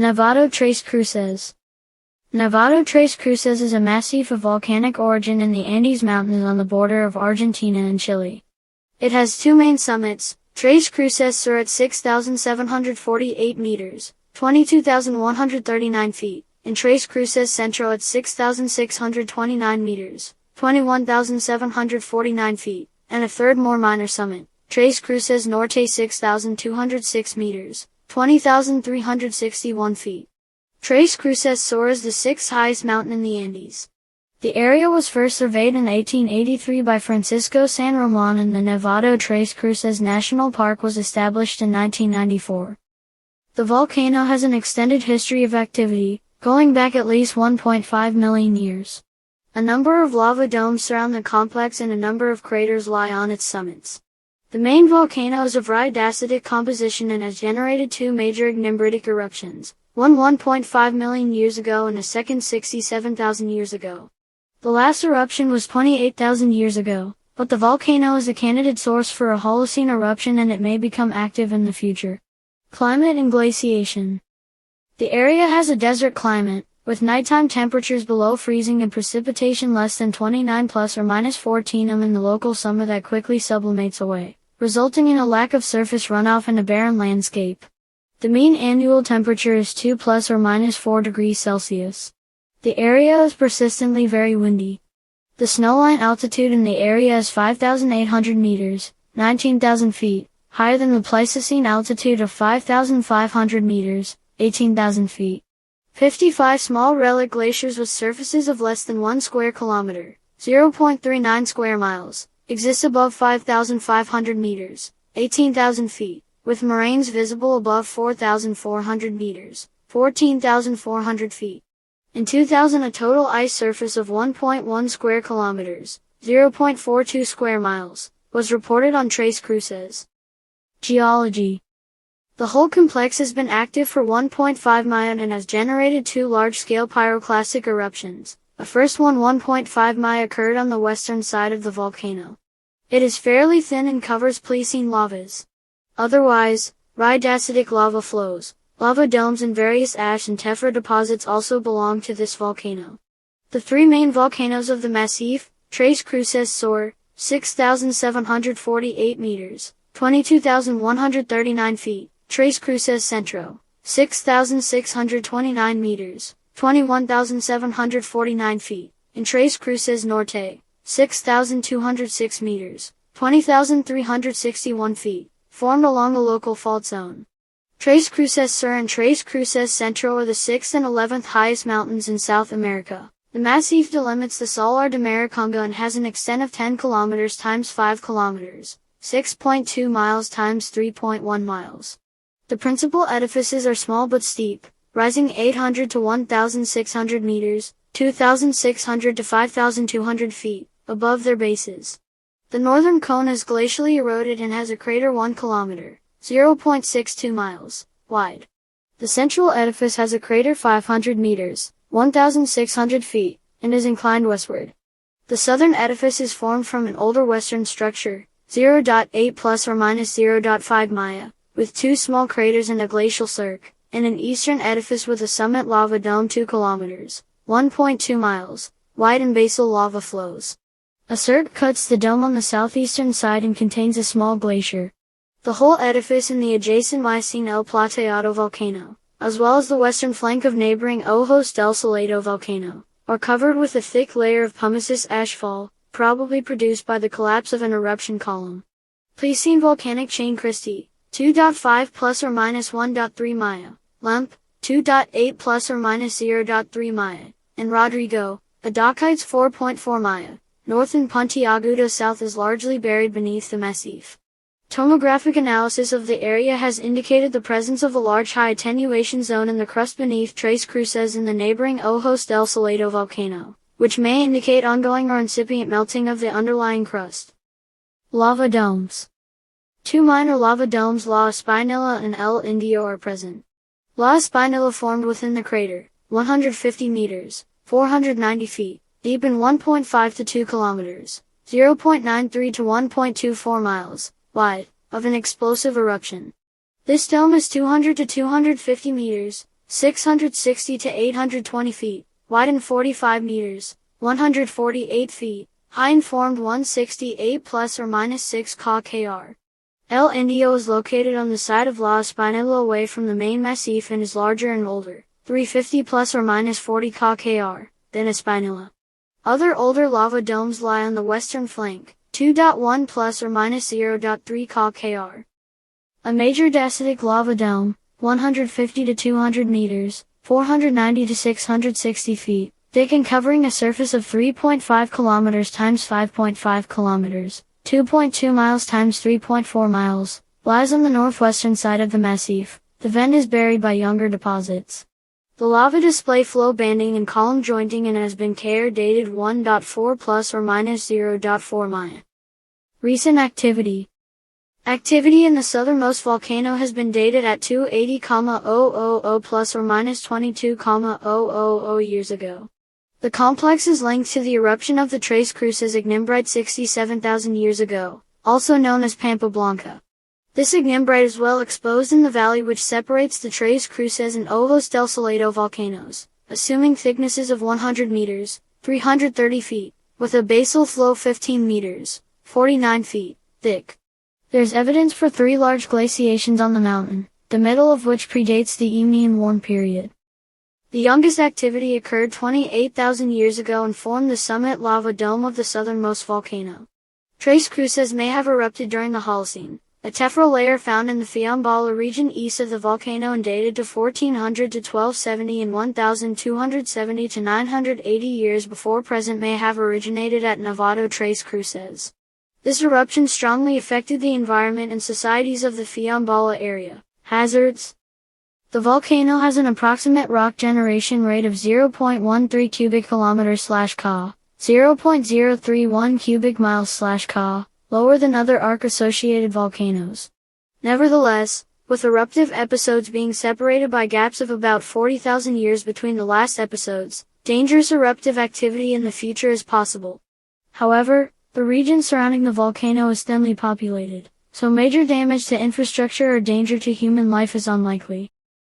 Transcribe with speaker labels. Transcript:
Speaker 1: Nevado Tres Cruces. Nevado Tres Cruces is a massif of volcanic origin in the Andes Mountains on the border of Argentina and Chile. It has two main summits, Tres Cruces Sur at 6,748 meters, 22,139 feet, and Tres Cruces Centro at 6,629 meters, 21,749 feet, and a third more minor summit, Tres Cruces Norte 6,206 meters, 20,361 feet. Tres Cruces Sur is the sixth highest mountain in the Andes. The area was first surveyed in 1883 by Francisco San Román, and the Nevado Tres Cruces National Park was established in 1994. The volcano has an extended history of activity, going back at least 1.5 million years. A number of lava domes surround the complex and a number of craters lie on its summits. The main volcano is of rhydacitic composition and has generated two major ignimbritic eruptions, one 1.5 million years ago and a second 67,000 years ago. The last eruption was 28,000 years ago, but the volcano is a candidate source for a Holocene eruption and it may become active in the future. Climate and glaciation. The area has a desert climate, with nighttime temperatures below freezing and precipitation less than 29 plus or minus 14 in the local summer that quickly sublimates away, resulting in a lack of surface runoff and a barren landscape. The mean annual temperature is 2 plus or minus 4 degrees Celsius. The area is persistently very windy. The snowline altitude in the area is 5,800 meters, 19,000 feet, higher than the Pleistocene altitude of 5,500 meters, 18,000 feet. 55 small relic glaciers with surfaces of less than 1 square kilometer, 0.39 square miles, exist above 5,500 meters, 18,000 feet, with moraines visible above 4,400 meters, 14,400 feet. In 2000, a total ice surface of 1.1 square kilometers, 0.42 square miles, was reported on Tres Cruces. Geology. The whole complex has been active for 1.5 million and has generated two large-scale pyroclastic eruptions. The first one 1.5 mi occurred on the western side of the volcano. It is fairly thin and covers Pliocene lavas. Otherwise, rhydacitic lava flows, lava domes and various ash and tephra deposits also belong to this volcano. The three main volcanoes of the massif, Tres Cruces Sur, 6,748 meters, 22,139 feet, Tres Cruces Centro, 6,629 meters, 21,749 feet, and Tres Cruces Norte, 6,206 meters, 20,361 feet, formed along the local fault zone. Tres Cruces Sur and Tres Cruces Centro are the 6th and 11th highest mountains in South America. The massif delimits the Salar de Mariconga and has an extent of 10 kilometers times 5 kilometers, 6.2 miles times 3.1 miles. The principal edifices are small but steep, rising 800 to 1,600 meters, 2,600 to 5,200 feet, above their bases. The northern cone is glacially eroded and has a crater 1 kilometer, 0.62 miles, wide. The central edifice has a crater 500 meters, 1,600 feet, and is inclined westward. The southern edifice is formed from an older western structure, 0.8 plus or minus 0.5 Maya, with two small craters and a glacial cirque, and an eastern edifice with a summit lava dome 2 kilometers, 1.2 miles, wide and basal lava flows. A cirque cuts the dome on the southeastern side and contains a small glacier. The whole edifice and the adjacent Miocene El Plateado volcano, as well as the western flank of neighboring Ojos del Salado volcano, are covered with a thick layer of pumiceous ashfall, probably produced by the collapse of an eruption column. Pliocene volcanic chain Christie, 2.5 plus or minus 1.3 Maya, Lump, 2.8 plus or minus 0.3 Maya, and Rodrigo, Adachites 4.4 Maya, north and Puntiagudo south is largely buried beneath the massif. Tomographic analysis of the area has indicated the presence of a large high attenuation zone in the crust beneath Tres Cruces in the neighboring Ojos del Salado volcano, which may indicate ongoing or incipient melting of the underlying crust. Lava domes. Two minor lava domes, La Espinilla and El Indio, are present. La Espinilla formed within the crater, 150 meters, 490 feet, deep and 1.5 to 2 kilometers, 0.93 to 1.24 miles, wide, of an explosive eruption. This dome is 200 to 250 meters, 660 to 820 feet, widened 45 meters, 148 feet, high and formed 168 plus or minus 6 km. El Indio is located on the side of La Espinilla away from the main massif and is larger and older, 350 plus or minus 40 km, than Espinilla. Other older lava domes lie on the western flank, 2.1 plus or minus 0.3 km. A major dacitic lava dome, 150 to 200 meters, 490 to 660 feet, thick and covering a surface of 3.5 kilometers times 5.5 kilometers, 2.2 miles times 3.4 miles, lies on the northwestern side of the massif. The vent is buried by younger deposits. The lava display flow banding and column jointing and has been KR dated 1.4 plus or minus 0.4 Maya. Recent activity. Activity in the southernmost volcano has been dated at 280,000 plus or minus 22,000 years ago. The complex is linked to the eruption of the Tres Cruces ignimbrite 67,000 years ago, also known as Pampa Blanca. This ignimbrite is well exposed in the valley which separates the Tres Cruces and Ojos del Salado volcanoes, assuming thicknesses of 100 meters, 330 feet, with a basal flow 15 meters, 49 feet, thick. There's evidence for 3 large glaciations on the mountain, the middle of which predates the Eocene warm period. The youngest activity occurred 28,000 years ago and formed the summit lava dome of the southernmost volcano. Tres Cruces may have erupted during the Holocene, a tephral layer found in the Fiambala region east of the volcano and dated to 1400 to 1270 and 1270 to 980 years before present may have originated at Nevado Tres Cruces. This eruption strongly affected the environment and societies of the Fiambala area. Hazards. The volcano has an approximate rock generation rate of 0.13 cubic kilometers/Ca, 0.031 cubic miles/Ca, lower than other arc-associated volcanoes. Nevertheless, with eruptive episodes being separated by gaps of about 40,000 years between the last episodes, dangerous eruptive activity in the future is possible. However, the region surrounding the volcano is thinly populated, so major damage to infrastructure or danger to human life is unlikely.